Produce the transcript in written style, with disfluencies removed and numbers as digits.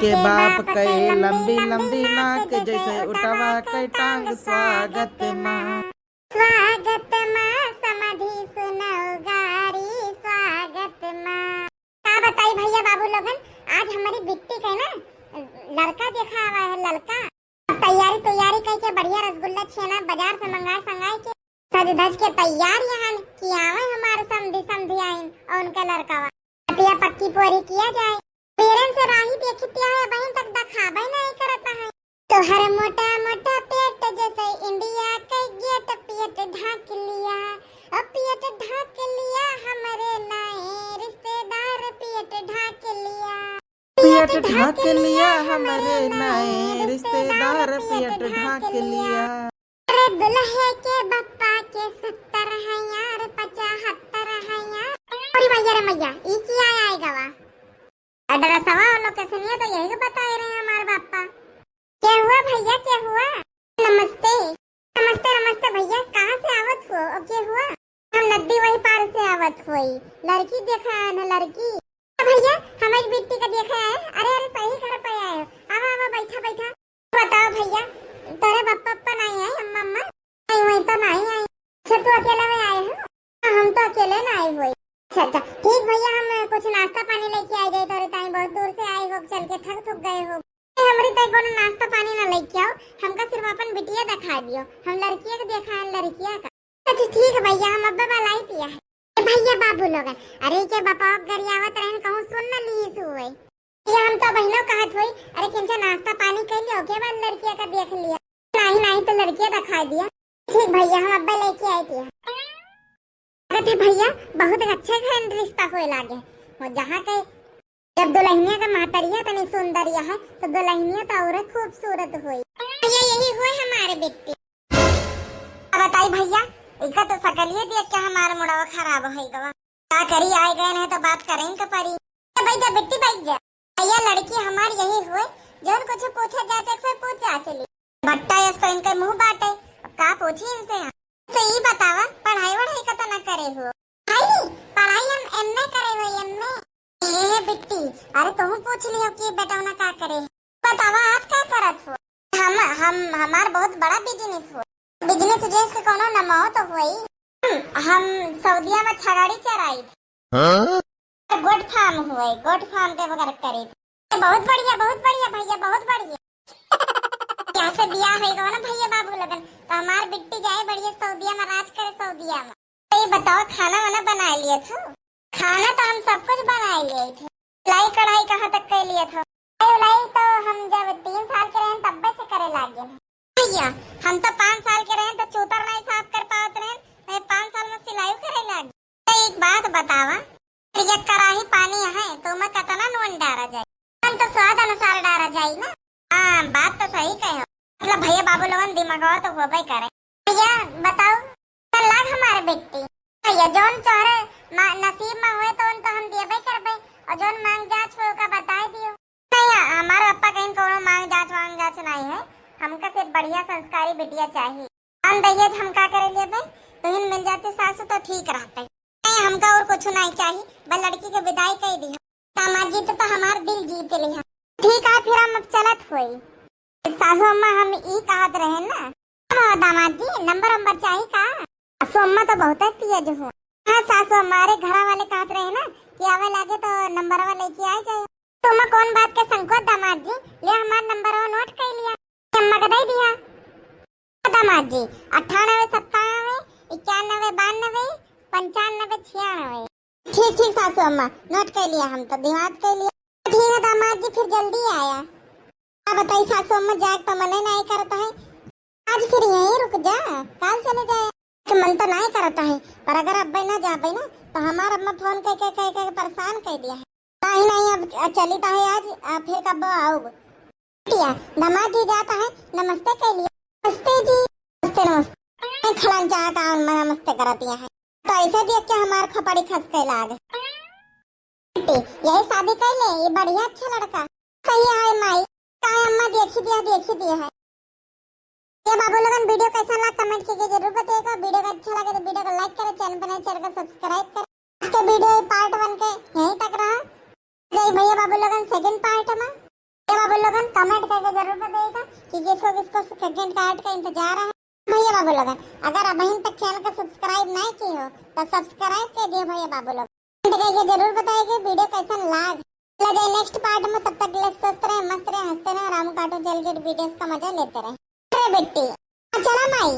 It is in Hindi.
के बाप के लंबी लंबी नाक जैसे उठवा के टांग। स्वागत माँ स्वागत माँ समाधि सुनो गारी स्वागत माँ। क्या बताई भैया बाबू लोगन, आज हमारी बिट्टी का ना लड़का देखा हुआ है। लड़का तैयारी करके बढ़िया रसगुल्ला छेना बाजार से मंगाए के सज धज के तैयार यहाँ किया हुआ हमारे समधी आइन और उनका लड़का पतिया पक्की पोरी किया जाए। पेरेंट्स से राही देखती है बहन तक दिखावा नहीं करता है। तो हर मोटा मोटा पेट जैसे इंडिया का गेट पेट ढाक लिया, अब पेट ढाक लिया हमारे नए रिश्तेदार पेट ढाक लिया, पेट ढाक लिया हमारे नए रिश्तेदार पेट ढाक लिया। अरे दुल्हे के बप्पा के 70 है यार 75 है यार। अरे भैया रे मैया ई क्या आएगा वा अडरा सवा लोकेशन ये तो यही बता रहे हैं हमारे पापा। क्या हुआ भैया क्या हुआ? नमस्ते नमस्ते नमस्ते भैया, कहाँ से आवत हो और क्या हुआ? हम नदी वही पार से आवत हुई। लड़की देखा है ना लड़की भैया हमारी बेटी का देखा है। अरे अरे सही घर पे आए हो, आवा बैठा बताओ भैया तेरे पापा नहीं आए अम्मा? नहीं वही तो नहीं आई। अच्छा तू अकेले में आए हो? हम तो अकेले ना आए हुए। अच्छा ठीक भैया, हम कुछ नाश्ता पानी लेके आ गए। तोरे ताई बहुत दूर से आए हो, चल के थक गए हो। हमारी ताई को नाश्ता पानी ना लेके आओ, हमका सिर्फ अपन बिटिया दिखा दियो। हम लड़कियां को देखा है लड़कियां का। अच्छा ठीक है भैया, हम अब्बा वाला ही पिया है। भैया बाबू लोगन अरे के बापा गरियावत रहन कहूं सुन न ली हुए ये हम तो बहनों कहत हुई। अरे किनसे नाश्ता पानी कर लियो के बाद लड़कियां का देख लिया। नहीं तो लड़कियां दिखा दिया। ठीक भैया हम अब्बा लेके आए थे। अरे भैया बहुत अच्छा घर रिश्ता होए लागे हो, जहाँ के जब दुल्हनिया का महतरिया तनी सुंदरिया है तो दुल्हनिया तो और खूबसूरत हुई। भैया यही हुए हमारे बेटी। बताई भैया इका तो सकलिए देख के हमारा मुड़वा खराब हो गया। क्या करी आए गए नहीं तो बात करें का परी। भैया बेटी बैठ जा। भैया लड़की हमारी यही हुए जौन कुछ पूछे जाते फिर पूछ जा चली भट्टा इसको इनके मुंह बाटे। अब का पूछी इनसे तो ये बतावा पढ़ाई का तो ना करे हो। पढ़ाई हम एमए करे हो एमए। ये बिट्टी अरे तुम पूछ लियो कि बेटा ना का करे। बतावा आप क्या करत हो? हम हमार बहुत बड़ा बिजनेस हो। बिजनेस जैसे कोनो नमाओ तो हुई। हम सऊदीया में छगाड़ी चराई थे। गोट फार्म हुए, गोट फार्म के वगैरह करे थे। बहुत बढ़िया भैया बहुत बढ़िया। यहाँ से बियाह होएगा ना भैया बाबू लगन तो हमार बिट्टी जाए बढ़िया सऊदीया में राज करे सऊदीया में। तो ये बताओ खाना वाना बना लिए थे? खाना तो हम सब कुछ बना लिए थे। लाई कढ़ाई कहाँ तक कर लिए थे? लाई तो हम जब 3 साल के रहे तब से करे लागे भैया। हम तो 5 साल के रहे तो चूतर नहीं साफ कर पाते रहे। 5 साल में सिलाई करे लागे। तो एक बात बतावा ये कढ़ाई पानी है तो मैं कितना नून डाला जाए? हम तो स्वाद अनुसार डाला जाए ना। हाँ बात तो सही कहो। मतलब भैया बाबू लोगन दिमाग तो होबे करे। भैया बताओ लाग हमारे बेटी भैया जौन चाहे नसीब में हुए तो उनको हम देबे करबे और जौन मांग जांच हो का बता दियो। नहीं हमारे पापा कहीं कोनो मांग जांच नहीं है। हमका सिर्फ बढ़िया संस्कारी बिटिया चाहिए। हम दहेज हम का करे लेबे तो इन मिल जाते सासू तो ठीक रहते। नहीं हमका और कुछ नहीं चाहिए, बस लड़की के विदाई कर दी। समाज जीत तो हमार दिल जीत लिया। ठीक है फिर हम अब चलत हुई। सासू अम्मा हम ई कहत रहे ना दामाद जी नंबर चाहिए का? सासू अम्मा तो बहुत तेज हो। हाँ सासू हमारे घर वाले कहत रहे ना कि आवे लागे तो नंबर वाले लेके आ जाए। तुम कौन बात के संकोच दामाद जी ले हमारा नंबर नोट कर लिया अम्मा का दे दिया। दामाद जी 98 97 91 92 95 96। ठीक सासू अम्मा नोट कर लिया, हम तो दिमाग कर लिया। ठीक है दामाद जी फिर जल्दी आया। अब बताइए सासू अम्मा जाग तो मन नहीं करता है। आज फिर यहीं रुक जा, कल चले जाए तो मन तो नहीं करता है। पर अगर अब्बा ना जा पाई ना तो हमारा अम्मा फोन कह परेशान कर दिया है। नहीं अब चली तो है आज फिर कब आओ। दामाद जी जाता है नमस्ते कह लिया। नमस्ते जी नमस्ते खलन चाहता हूँ नमस्ते करती है तो ऐसे देख के हमार खपड़ी खस के लाग। यही शादी कर ले, ये बढ़िया अच्छा लड़का सही है माई का अम्मा देखी दिया है। ये बाबू लोगन वीडियो कैसा लगा कमेंट करके जरूर बताइएगा। वीडियो को अच्छा लगे तो वीडियो को लाइक करें, चैनल पर नए चैनल को सब्सक्राइब करें। इसके वीडियो पार्ट 1 के यहीं तक रहा। जय भैया बाबू लोगन सेकंड पार्ट में लोगन कमेंट करके जरूर बताइएगा कि किसको किसको सेकंड कार्ड का इंतजार है। भैया बाबू लोगन अगर अब अभी तक चैनल को सब्सक्राइब नहीं किए हो तो सब्सक्राइब कर दिए भैया बाबू लोग। कमेंट करके जरूर बताइए वीडियो कैसा लगा जाए नेक्स्ट पार्ट में। तब तक के लिए स्वस्थ रहे, मस्त रहे, हंसते रहे, रामू कार्टून चैनल के वीडियोस का मजा लेते रहे। अरे बेटी चला माई।